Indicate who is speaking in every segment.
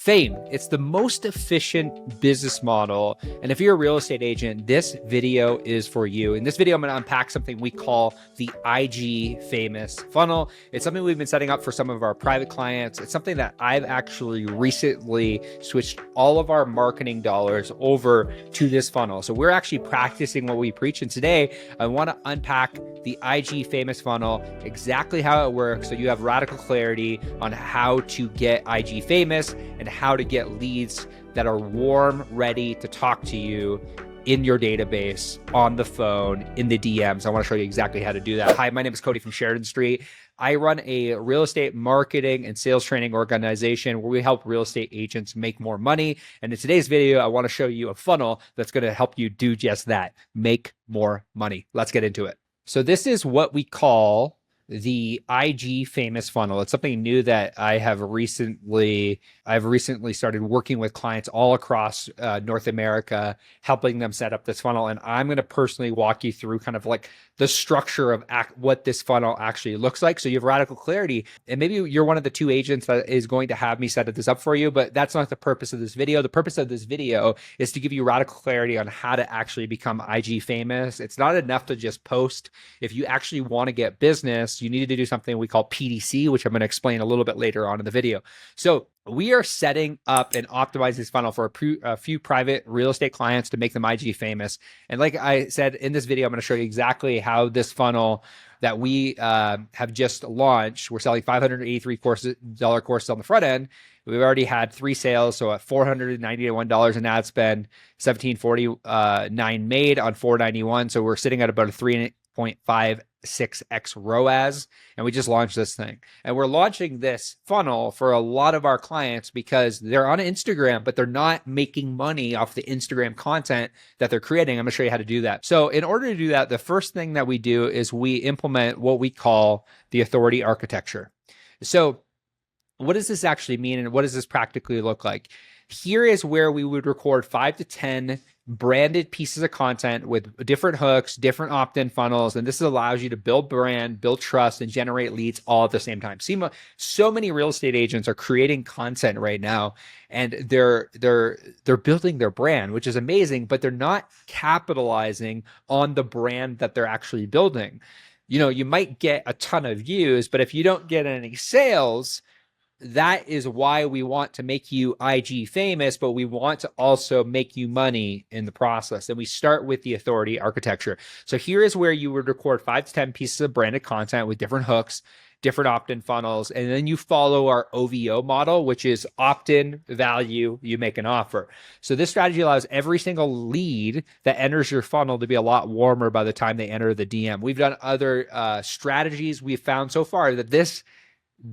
Speaker 1: Fame. It's the most efficient business model. And if you're a real estate agent, this video is for you. In this video, I'm going to unpack something we call the IG famous funnel. It's something we've been setting up for some of our private clients. It's something that I've actually recently switched all of our marketing dollars over to this funnel. So we're actually practicing what we preach. And today I want to unpack the IG famous funnel, exactly how it works, so you have radical clarity on how to get IG famous and how to get leads that are warm, ready to talk to you in your database, on the phone, in the DMs. I want to show you exactly how to do that. Hi, my name is Cody from Sheridan Street. I run a real estate marketing and sales training organization where we help real estate agents make more money. And in today's video, I want to show you a funnel that's going to help you do just that, make more money. Let's get into it. So this is what we call the IG famous funnel. It's something new that I've recently started working with clients all across North America, helping them set up this funnel. And I'm going to personally walk you through kind of like the structure of what this funnel actually looks like, so you have radical clarity. And maybe you're one of the two agents that is going to have me set this up for you, but that's not the purpose of this video. The purpose of this video is to give you radical clarity on how to actually become IG famous. It's not enough to just post. If you actually want to get business, you need to do something we call PDC, which I'm going to explain a little bit later on in the video. So we are setting up and optimizing this funnel for a few private real estate clients to make them IG famous. And like I said in this video, I'm going to show you exactly how this funnel that we have just launched. We're selling $583 courses on the front end. We've already had 3 sales, so at $491 in ad spend, $1,749 made on $491. So we're sitting at about a 3.56x ROAS, and we just launched this thing. And we're launching this funnel for a lot of our clients because they're on Instagram, but they're not making money off the Instagram content that they're creating. I'm going to show you how to do that. So in order to do that, the first thing that we do is we implement what we call the authority architecture. So what does this actually mean, and what does this practically look like? Here is where we would record 5 to 10 branded pieces of content with different hooks, different opt-in funnels. And this allows you to build brand, build trust, and generate leads all at the same time. See, so many real estate agents are creating content right now, and they're building their brand, which is amazing, but they're not capitalizing on the brand that they're actually building. You know, you might get a ton of views, but if you don't get any sales, that is why we want to make you IG famous, but we want to also make you money in the process. And we start with the authority architecture. So here is where you would record 5 to 10 pieces of branded content with different hooks, different opt-in funnels, and then you follow our OVO model, which is opt-in, value, you make an offer. So this strategy allows every single lead that enters your funnel to be a lot warmer by the time they enter the DM. We've done other strategies. We've found so far that this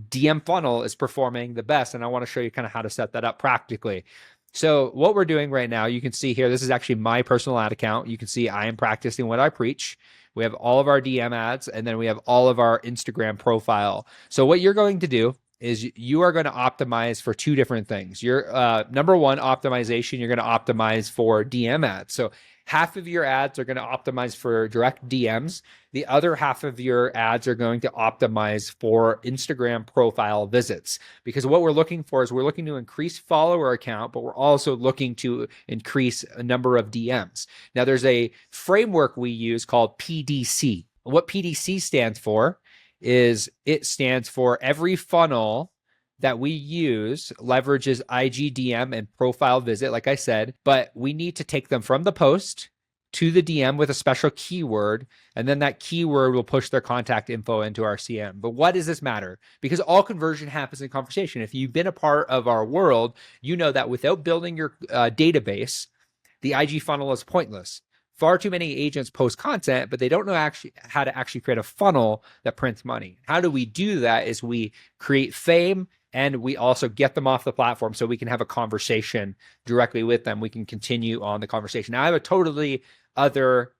Speaker 1: DM funnel is performing the best. And I want to show you kind of how to set that up practically. So what we're doing right now, you can see here, this is actually my personal ad account. You can see I am practicing what I preach. We have all of our DM ads, and then we have all of our Instagram profile. So what you're going to do is you are going to optimize for 2 different things. Your number one optimization, you're going to optimize for DM ads. So half of your ads are going to optimize for direct DMs. The other half of your ads are going to optimize for Instagram profile visits. Because what we're looking for is we're looking to increase follower count, but we're also looking to increase a number of DMs. Now, there's a framework we use called PDC. What PDC stands for is it stands for every funnel that we use leverages IGDM and profile visit, like I said, but we need to take them from the post to the DM with a special keyword, and then that keyword will push their contact info into our CM. But why does this matter? Because all conversion happens in conversation. If you've been a part of our world, you know that without building your database, the IG funnel is pointless. Far too many agents post content, but they don't know how to actually create a funnel that prints money. How do we do that? Is we create fame, and we also get them off the platform so we can have a conversation directly with them. We can continue on the conversation. Now, I have a totally other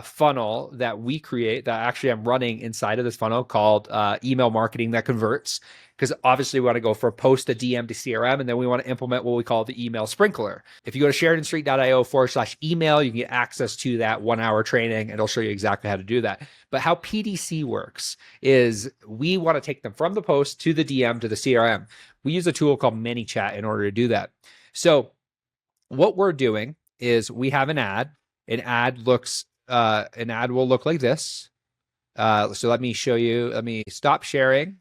Speaker 1: funnel that we create that actually I'm running inside of this funnel called email marketing that converts. Because obviously we want to go from post to DM to CRM, and then we want to implement what we call the email sprinkler. If you go to sheridanstreet.io/email, you can get access to that 1-hour training, and it'll show you exactly how to do that. But how PDC works is we want to take them from the post to the DM to the CRM. We use a tool called ManyChat in order to do that. So what we're doing is we have an ad. An ad will look like this. So let me show you. Let me stop sharing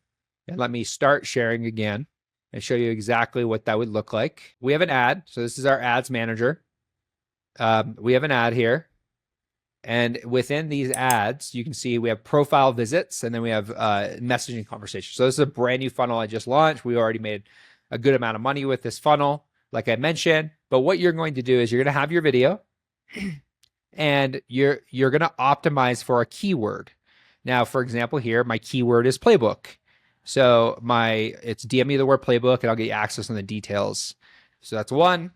Speaker 1: and let me start sharing again and show you exactly what that would look like. We have an ad. So this is our ads manager. We have an ad here. And within these ads, you can see we have profile visits and then we have messaging conversations. So this is a brand new funnel I just launched. We already made a good amount of money with this funnel, like I mentioned. But what you're going to do is you're going to have your video and you're going to optimize for a keyword. Now, for example, here, my keyword is playbook. So it's DM me the word playbook and I'll get you access on the details. So that's one.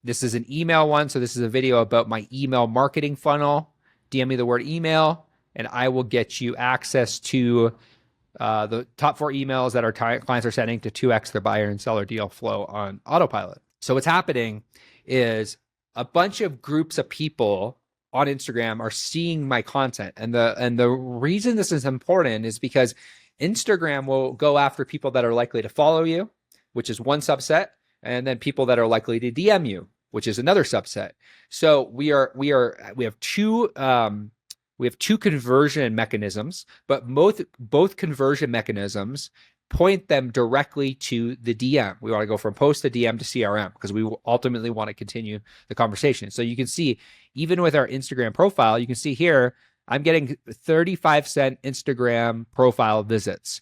Speaker 1: This is an email one. So this is a video about my email marketing funnel. DM me the word email and I will get you access to the top 4 emails that our clients are sending to 2x their buyer and seller deal flow on autopilot. So what's happening is a bunch of groups of people on Instagram are seeing my content. And the reason this is important is because Instagram will go after people that are likely to follow you, which is one subset, and then people that are likely to DM you, which is another subset. So we have two conversion mechanisms, but both conversion mechanisms point them directly to the DM. We want to go from post to DM to CRM because we ultimately want to continue the conversation. So you can see, even with our Instagram profile, you can see here, I'm getting 35-cent Instagram profile visits.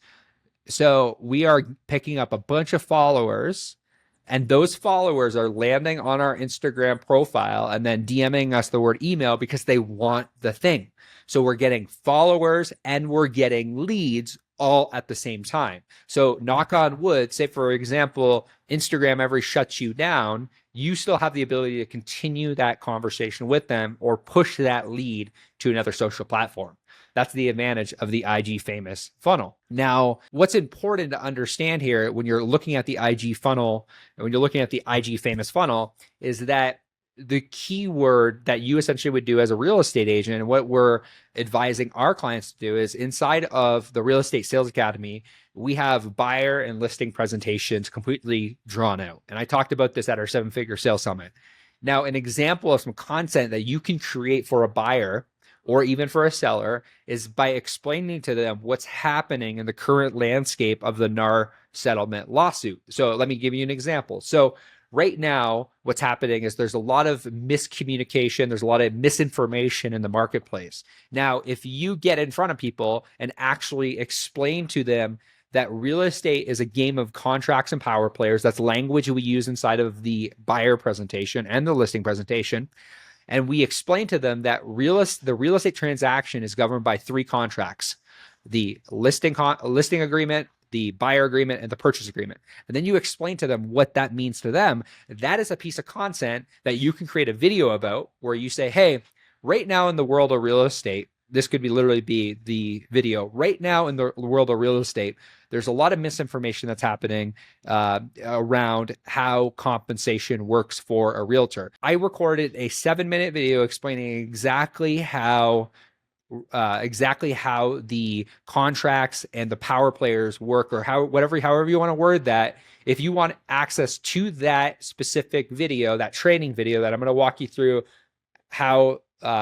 Speaker 1: So we are picking up a bunch of followers, and those followers are landing on our Instagram profile and then DMing us the word email because they want the thing. So we're getting followers and we're getting leads all at the same time. So knock on wood, say for example, Instagram ever shuts you down, you still have the ability to continue that conversation with them or push that lead to another social platform. That's the advantage of the IG famous funnel. Now, what's important to understand here when you're looking at the IG funnel, when you're looking at the IG famous funnel, is that the keyword that you essentially would do as a real estate agent, and what we're advising our clients to do, is inside of the Real Estate Sales Academy, we have buyer and listing presentations completely drawn out. And I talked about this at our 7-figure sales summit. Now, an example of some content that you can create for a buyer or even for a seller is by explaining to them what's happening in the current landscape of the NAR settlement lawsuit. So let me give you an example. So right now, what's happening is there's a lot of miscommunication. There's a lot of misinformation in the marketplace. Now, if you get in front of people and actually explain to them that real estate is a game of contracts and power players, that's language we use inside of the buyer presentation and the listing presentation. And we explain to them that the real estate transaction is governed by 3 contracts: the listing agreement, the buyer agreement, and the purchase agreement. And then you explain to them what that means to them. That is a piece of content that you can create a video about, where you say, hey, right now in the world of real estate, this could literally be the video. Right now in the world of real estate, there's a lot of misinformation that's happening around how compensation works for a realtor. I recorded a 7-minute video explaining exactly how the contracts and the power players work, or however you want to word that. If you want access to that specific video, that training video that I'm going to walk you through how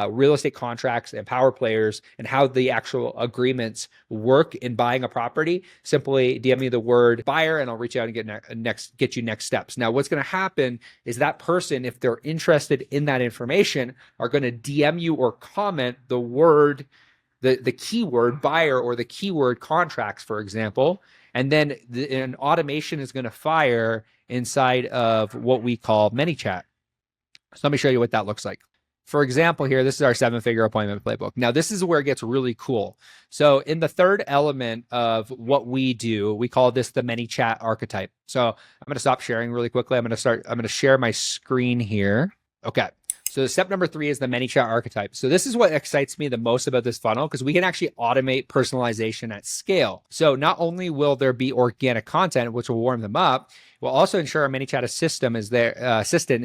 Speaker 1: real estate contracts and power players and how the actual agreements work in buying a property, simply DM me the word buyer and I'll reach out and get you next steps. Now, what's going to happen is that person, if they're interested in that information, are going to DM you or comment the word, the keyword buyer or the keyword contracts, for example, and then an automation is going to fire inside of what we call ManyChat. So let me show you what that looks like. For example, here, this is our 7-figure appointment playbook. Now, this is where it gets really cool. So in the third element of what we do, we call this the ManyChat archetype. So I'm going to stop sharing really quickly. I'm going to share my screen here. Okay. So step number 3 is the ManyChat archetype. So this is what excites me the most about this funnel, because we can actually automate personalization at scale. So not only will there be organic content, which will warm them up, we'll also ensure our ManyChat assistant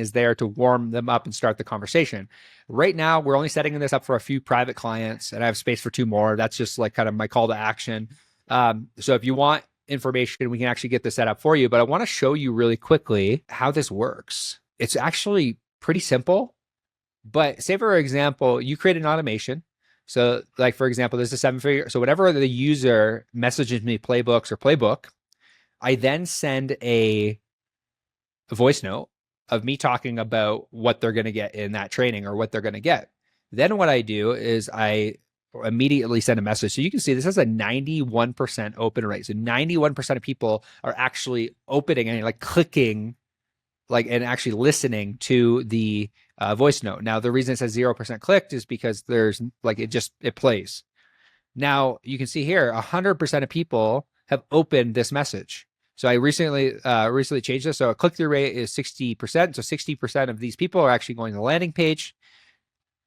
Speaker 1: is there to warm them up and start the conversation. Right now, we're only setting this up for a few private clients, and I have space for 2 more. That's just like kind of my call to action. So if you want information, we can actually get this set up for you. But I want to show you really quickly how this works. It's actually pretty simple. But say, for example, you create an automation. So, like, for example, there's a 7-figure. So, whenever the user messages me playbooks or playbook, I then send a voice note of me talking about what they're going to get in that training or what they're going to get. Then what I do is I immediately send a message. So you can see this has a 91% open rate. So 91% of people are actually opening and like clicking like and actually listening to the voice note. Now, the reason it says 0% clicked is because there's like it plays. Now you can see here 100% of people have opened this message. So I recently changed this. So a click-through rate is 60%. So 60% of these people are actually going to the landing page.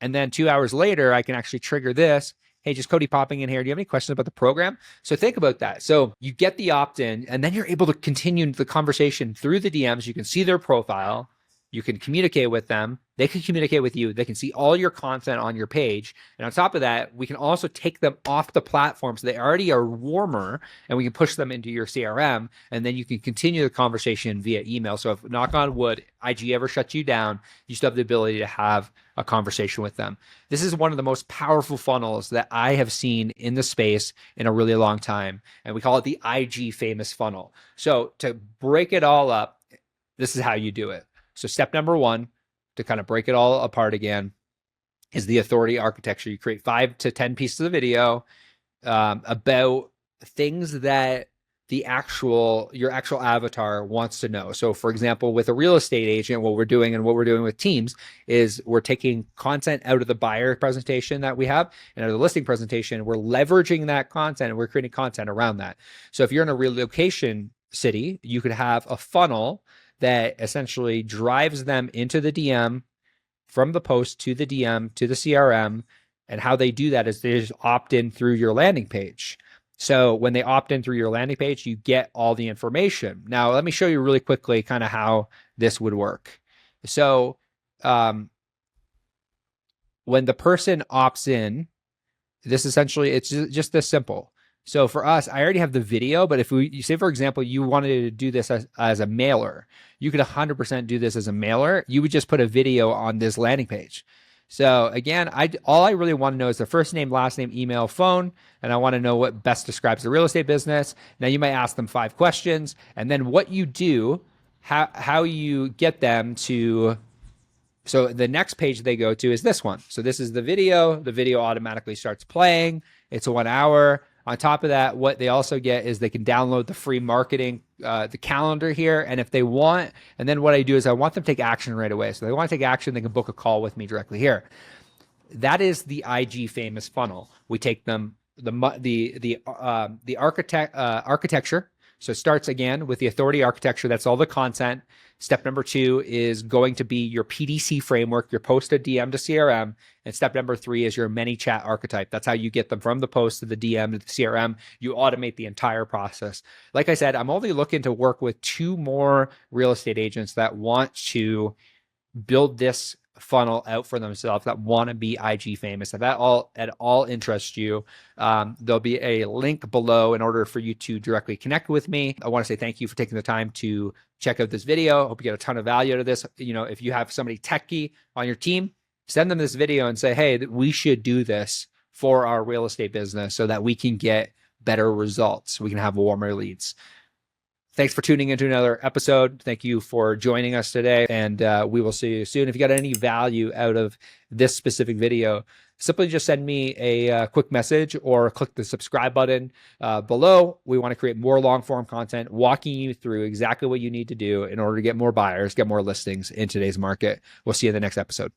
Speaker 1: And then 2 hours later, I can actually trigger this. Hey, just Cody popping in here. Do you have any questions about the program? So think about that. So you get the opt-in, and then you're able to continue the conversation through the DMs. You can see their profile. You can communicate with them. They can communicate with you. They can see all your content on your page. And on top of that, we can also take them off the platform so they already are warmer, and we can push them into your CRM. And then you can continue the conversation via email. So if, knock on wood, IG ever shuts you down, you still have the ability to have a conversation with them. This is one of the most powerful funnels that I have seen in the space in a really long time. And we call it the IG famous funnel. So to break it all up, this is how you do it. So step number one, to kind of break it all apart again, is the authority architecture. You create 5 to 10 pieces of video about things that your actual avatar wants to know. So for example, with a real estate agent, what we're doing with teams is we're taking content out of the buyer presentation that we have and out of the listing presentation, we're leveraging that content and we're creating content around that. So if you're in a relocation city, you could have a funnel that essentially drives them into the DM, from the post to the DM to the CRM. And how they do that is they just opt in through your landing page. So when they opt in through your landing page, you get all the information. Now, let me show you really quickly kind of how this would work. So when the person opts in, this essentially, it's just this simple. So for us, I already have the video, but if you say, for example, you wanted to do this as a mailer, you could 100% do this as a mailer. You would just put a video on this landing page. So again, all I really want to know is the first name, last name, email, phone, and I want to know what best describes the real estate business. Now you might ask them 5 questions, and then what you do, how you get them to. So the next page they go to is this one. So this is the video. The video automatically starts playing. It's 1 hour. On top of that, what they also get is they can download the free marketing, the calendar here. And if they want, and then what I do is I want them to take action right away. So they want to take action, they can book a call with me directly here. That is the IG famous funnel. We take them the architecture. So it starts again with the authority architecture. That's all the content. Step number 2 is going to be your PDC framework, your post to DM to CRM. And step number 3 is your ManyChat archetype. That's how you get them from the post to the DM to the CRM. You automate the entire process. Like I said, I'm only looking to work with 2 more real estate agents that want to build this funnel out for themselves, that want to be IG famous. If that at all interests you, there'll be a link below in order for you to directly connect with me. I want to say thank you for taking the time to check out this video. I hope you get a ton of value out of this. You know, if you have somebody techie on your team, send them this video and say, hey, we should do this for our real estate business so that we can get better results. We can have warmer leads. Thanks for tuning into another episode. Thank you for joining us today, and we will see you soon. If you got any value out of this specific video, simply just send me a quick message or click the subscribe button below. We want to create more long-form content, walking you through exactly what you need to do in order to get more buyers, get more listings in today's market. We'll see you in the next episode.